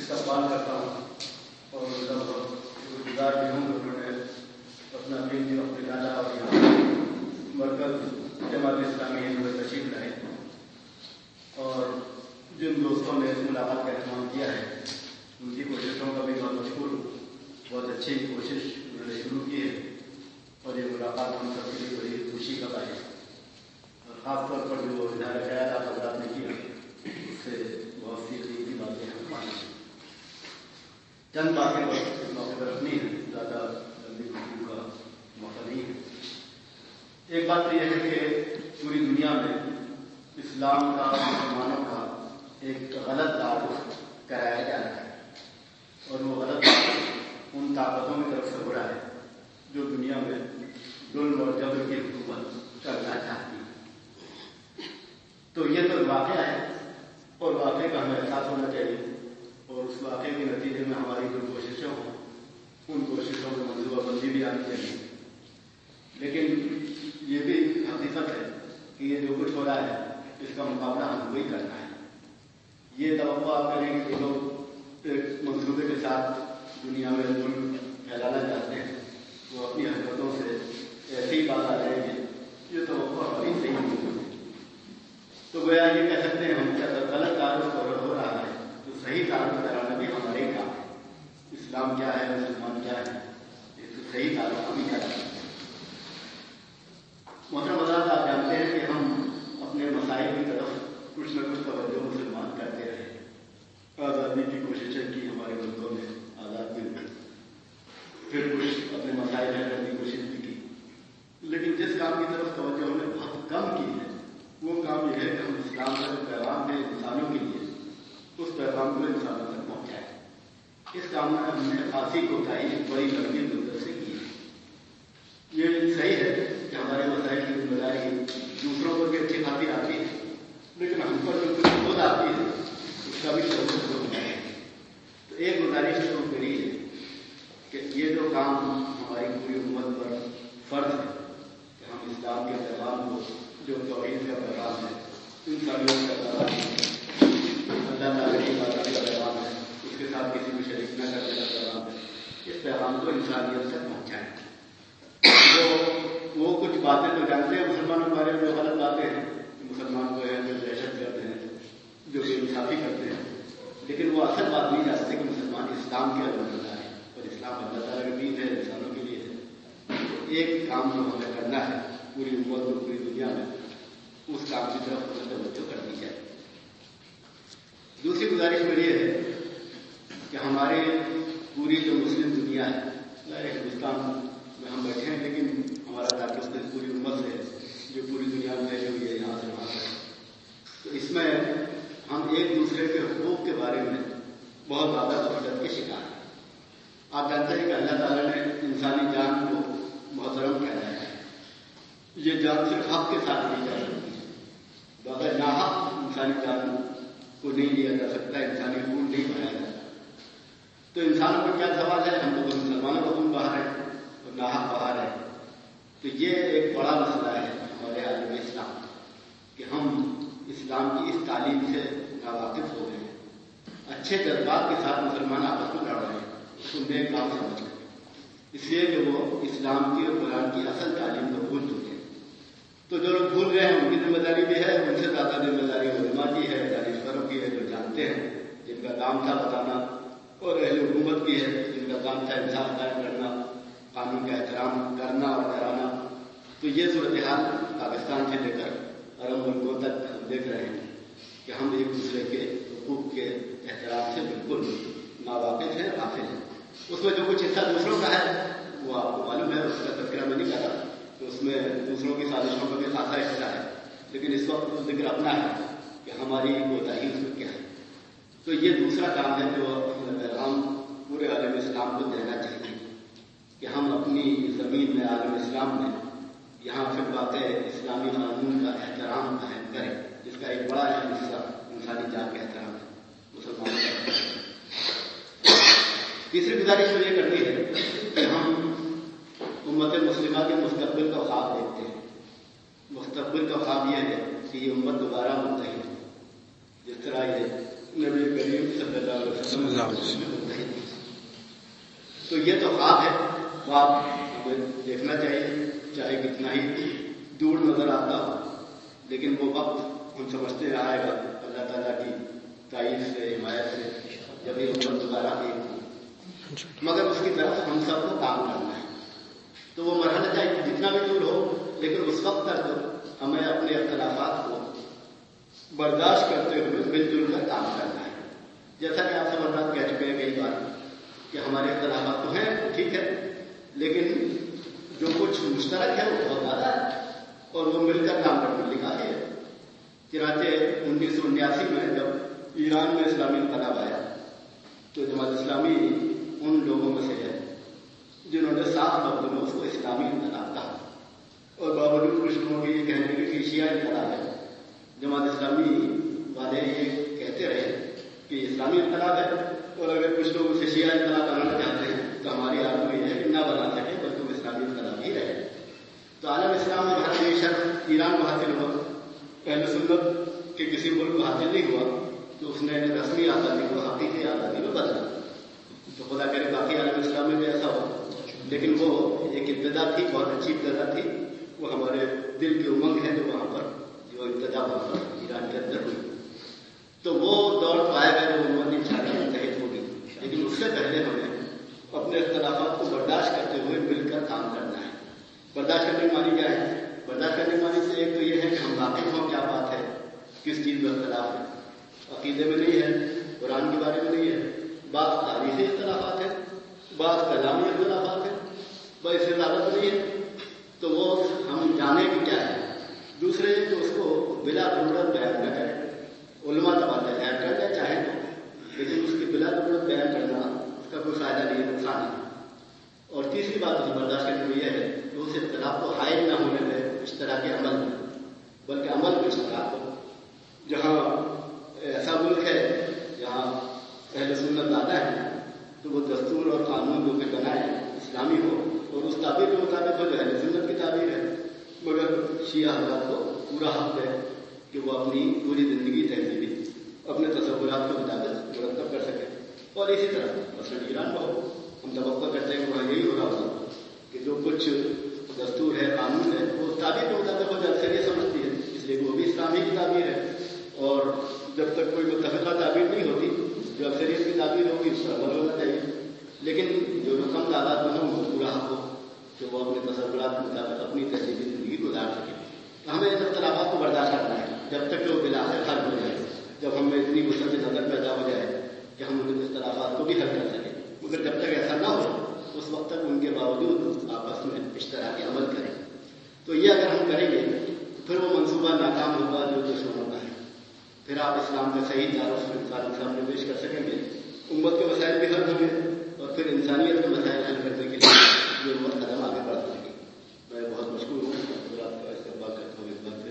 استقبال کرتا ہوں اور شکر گزار بھی ہوں کہ انہوں نے اپنا قیمتی وقت نکالا اور یہاں مرکز جماعت اسلامی ہند میں تشریف لائے اور جن دوستوں نے اس ملاقات کا اہتمام کیا ہے ان کی کوششوں کا بھی بہت مشکور ہوں. بہت اچھی کوشش انہوں نے شروع کی ہے اور یہ ملاقات ہم سب کے لیے بڑی خوشی کا باعث ہے اور خاص طور پر جو اظہار خیال آپ حضرات نے کیا اس سے بہت سی قیمتی باتیں ہم پائی. چند باتیں بس اس موقع پر رکھنی ہے, زیادہ لمبی گفتگو کا موقع نہیں ہے. ایک بات تو یہ ہے کہ پوری دنیا میں اسلام کا مسلمانوں کا ایک غلط تعارف کرایا جا رہا ہے اور وہ غلط تعارف ان طاقتوں کی طرف سے ہو رہا ہے جو دنیا میں ظلم اور جبر کی حکومت کرنا چاہتی ہے. تو یہ تو واقعہ ہے اور واقعے کا ہمیں احساس ہونا چاہیے اور اس واقعے کے نتیجے میں ہماری جو کوششیں ہوں ان کوششوں میں منصوبہ بندی بھی آنی چاہیے. لیکن یہ بھی حقیقت ہے کہ یہ جو کچھ ہو رہا ہے اس کا مقابلہ ہم وہی کرنا ہے. یہ توقع آپ کریں کہ لوگ ایک منصوبے کے ساتھ دنیا میں ظلم پھیلانا چاہتے ہیں وہ اپنی حرکتوں سے ایسے ہی بات آ جائیں گے. یہ توقع ہماری صحیح نہیں ہوتی. تو گویا یہ کہہ سکتے ہیں ہم کہ اگر غلط تعارف ہو رہا ہے تو صحیح تعارف کرانا بھی ہمارے ہی کام ہے. اسلام کیا ہے, مسلمان کیا ہے, اس سے صحیح تعارف ہم ہی کرا سکتے ہیں. محترم حضرات, آپ جانتے ہیں کہ ہم اپنے مسائل کی طرف کچھ نہ کچھ توجہ مسلمان کرتے رہے. آزادی کی کوششیں کی ہمارے ملکوں میں, آزاد مل گئی. پھر کچھ اپنے مسائل حل کرنے کی کوشش بھی کی. لیکن جس کام کی طرف توجہ ہم نے بہت کم کی ہے وہ کام یہ ہے کہ ہم اسلام کا جو پیغام ہے انسانوں کے لیے اس پیغام کو انسانوں تک پہنچائیں. اس کام میں ہم نے خاصی کوتاہی بڑی لمبی مدت سے کی ہے. یہ صحیح ہے کہ ہمارے مسائل کی ذمہ داری دوسروں پر بھی اچھی خاطر آتی ہے لیکن ہم پر جو کچھ خود آتی ہے اس کا بھی شعور ہوتا ہے. تو ایک گزارش شروع کری ہے کہ یہ جو کام ہماری پوری امت پر فرض ہے کہ ہم اسلام کے پیغام کو جو توحید کا پیغام ہے, انسانیت کا پیغام ہے, اللہ تعالیٰ کی عبادت کا پیغام ہے, اس کے ساتھ کسی کو شریک نہ کرنے کا پیغام ہے, اس پیغام کو انسانیت تک پہنچائیں. وہ کچھ باتیں تو جانتے ہیں مسلمانوں کے بارے میں جو غلط باتیں ہیں, مسلمان کو ہیں جو دہشت گرد ہیں, جو بے انصافی کرتے ہیں, لیکن وہ اصل بات نہیں جانتے کہ مسلمان اسلام کے عمل ہے اور اسلام اللہ تعالیٰ کے دین ہے, انسانوں کے لیے ہے. ایک کام جو ہمیں کرنا ہے پوری امت اور پوری دنیا میں, اس کام کی طرف ہمیں توجہ کرنی چاہیے. دوسری گزارش میری یہ ہے کہ ہمارے پوری جو مسلم دنیا ہے, ہندوستان میں ہم بیٹھے ہیں لیکن ہمارا تعلق پوری امت سے جو پوری دنیا میں ہے, جو یہ یہاں سے وہاں ہے, تو اس میں ہم ایک دوسرے کے حقوق کے بارے میں بہت زیادہ غفلت کے شکار ہیں. آپ جانتے ہیں کہ اللہ تعالیٰ نے انسانی جان کو محترم ٹھہرایا ہے. یہ جان صرف حق کے ساتھ لی جا سکتی ہے, بغیر ناحق انسانی جان کو نہیں لیا جا سکتا, انسانی خون نہیں بہایا جا سکتا. تو انسانوں پر کیا سوال ہے, ہم تو مسلمانوں کا خون بہا رہے ہیں اور ناحق بہا رہے ہیں. تو یہ ایک بڑا مسئلہ ہے ہمارے عالم اسلام کہ ہم اسلام کی اس تعلیم سے ناواقف ہو گئے ہیں. اچھے جذبات کے ساتھ مسلمان آپس میں لڑ رہے ہیں, ان میں کام سمجھ گئے اس لیے کہ وہ اسلام کی اور قرآن کی اصل تعلیم کو بھول چکے ہیں. تو جو لوگ بھول گئے ہیں ان کی ذمہ داری بھی ہے, ان سے زیادہ ذمہ داری علماء کی ہے, دانشوروں کی ہے, جو جانتے ہیں, جن کا کام تھا بتانا, اور اہل حکومت کی ہے, جن کا کام تھا انصاف قائم کرنا, قانون کا احترام کرنا اور کرانا. تو یہ صورتحال پاکستان سے لے کر عرب ملکوں تک ہم دیکھ رہے ہیں کہ ہم ایک دوسرے کے حقوق کے احترام سے بالکل ناواقف ہیں, غافل ہیں. اس میں جو کچھ حصہ دوسروں کا ہے وہ آپ کو معلوم ہے, اس کا تذکرہ میں نہیں کرا, تو اس میں دوسروں کی سازشوں کا بھی خاصا حصہ ہے, لیکن اس وقت وہ ذکر اپنا ہے کہ ہماری کوتاہی اس میں کیا ہے. تو یہ دوسرا کام ہے جو پیغام پورے عالم اسلام کو دینا چاہیے کہ ہم اپنی زمین میں, عالم اسلام میں, یہاں پھر واقع اسلامی قانون کا احترام قائم کریں, جس کا ایک بڑا اہم حصہ انسانی جان کا احترام ہے, مسلمانوں کا. تیسری گزارش تو یہ کرنی ہے کہ ہم امت مسلمہ کے مستقبل کا خواب دیکھتے ہیں. مستقبل کا خواب یہ ہے کہ یہ امت دوبارہ متحد ہو, جس طرح یہ نبی کریم صلی اللہ علیہ وسلم تو یہ تو خواب ہے، خواب ہمیں دیکھنا چاہیے، چاہے کتنا ہی دور نظر آتا ہو، لیکن وہ وقت ہم سمجھتے آئے گا اللہ تعالیٰ کی تائید سے، حمایت سے، جب یہ امت دوبارہ ایک ہو، مگر اس کی طرف ہم سب کو کام کرنا ہے۔ تو وہ مرحلہ چاہے جتنا بھی دور ہو، لیکن اس وقت تک ہمیں اپنے اختلافات کو برداشت کرتے ہوئے مل جل کر کام کرنا ہے۔ جیسا کہ آپ سب حضرات کہہ چکے ہیں کئی بار کہ ہمارے اختلافات تو ہیں، ٹھیک ہے، لیکن جو کچھ مشترک ہے وہ بہت زیادہ ہے، اور وہ مل کر کام کرنے لکھا ہے۔ چنانچہ 1979 میں جب ایران میں اسلامی انقلاب آیا تو جماعت اسلامی ان لوگوں میں سے ہے جنہوں نے صاف لفظوں میں اس کو اسلامی انقلاب کہا، اور باوجود کچھ لوگوں کے یہ کہنے لگے کہ شیعہ انقلاب ہے۔ جماعت اسلامی والے یہ کہتے رہے کہ اسلامی انقلاب ہے، اور اگر کچھ لوگ اسے شیعہ انقلاب بنانا چاہتے ہیں تو ہماری عالم یہ ہے کہ نہ بنا سکے بلکہ وہ اسلامی انقلاب ہی رہے۔ تو عالم اسلام میں بہت یہ شرط ایران کو حاصل ہوا، اہل سنت کے کسی ملک کو حاصل نہیں ہوا، تو اس نے رسمی آزادی کو حقیقی آزادی میں بدلا۔ تو خدا کرے باقی عالم اسلام میں بھی ایسا ہو، لیکن وہ ایک ابتدا تھی، بہت اچھی ابتدا تھی، وہ ہمارے دل کی امنگ ہے جو وہاں پر جو ابتدا وہاں پر ایران کے اندر ہوئی۔ تو وہ دور تو آئے گا جو امت انشاءاللہ متحد ہوگی، لیکن اس سے پہلے ہمیں اپنے اختلافات کو برداشت کرتے ہوئے مل کر کام کرنا ہے۔ برداشت کرنے کی معنی کیا ہے؟ برداشت کرنے کی معنی سے ایک تو یہ ہے کہ ہم واقف ہوں کیا بات ہے، کس چیز میں اختلاف ہے، عقیدے میں نہیں ہے، قرآن کے بارے میں نہیں ہے، بعض تاریخی اختلافات ہیں، بعض کلامی اختلافات ہیں، بس اس سے زیادہ تو نہیں ہے، تو وہ ہم جانے کی کیا ہے۔ دوسرے تو اس کو بلا ضرورت بیان نہ کریں، علماء تبادلہ بیان کر لیں چاہے تو، لیکن اس کی بلا ضرورت بیان کرنا اس کا کوئی فائدہ نہیں ہے، نقصان ہے۔ اور تیسری بات اسے برداشت کرنے کو یہ ہے کہ اس اختلاف کو حائل نہ ہونے دے اشتراکی عمل میں، بلکہ عمل میں اشتراک ہو۔ جہاں ایسا ملک ہے جہاں اہل سنت زیادہ ہے تو وہ دستور اور قانون جو کہ بنائے اسلامی ہو، اور اس تعبیر کے مطابق ہو جو اہل سنت کی تعبیر ہے، مگر شیعہ حضرات کو پورا حق ہے کہ وہ اپنی پوری زندگی تہذیبی اپنے تصورات کے مطابق مرتب کر سکے۔ اور اسی طرح مثلاً ایران میں ہو، ہم توقع کرتے ہیں کہ وہاں یہی ہو رہا ہوگا کہ جو کچھ دستور ہے، قانون ہے، وہ تعبیر کے مطابق ہو جائے، اکثریت سمجھتی ہے، اس لیے وہ بھی اسلامی کی تعبیر ہے، اور جب تک کوئی متفقہ تعبیر نہیں ہوتی، جو اکثریت کی تعبیر ہوگی اس پر عمل ہونا چاہیے۔ لیکن جو رقم تعداد میں ہو وہ پورا حق ہو کہ وہ اپنے تصورات کے مطابق اپنی تہذیبی زندگی گزار سکے۔ تو ہمیں ان اختلافات کو برداشت کرنا ہے جب تک کہ وہ بالآخر حل ہو جائے، جب ہمیں اتنی وسعت نظر پیدا ہو جائے کہ ہم ان اختلافات کو بھی حل کر سکیں۔ مگر جب تک ایسا نہ ہو اس وقت تک ان کے باوجود آپس میں اشتراکی عمل کریں۔ تو یہ اگر ہم کریں گے تو پھر وہ منصوبہ ناکام ہوگا جو دشمنوں کا ہے، پھر آپ اسلام کا صحیح تعارف انسان کے سامنے پیش کر سکیں گے، امت کے مسائل بھی حل ہوں گے، اور پھر انسانیت کے مسائل حل کرنے کے لیے یہ امت قدم آگے بڑھ سکے گی۔ میں بہت مشکور ہوں، آپ کا استقبال کرتا ہوں اس بات سے۔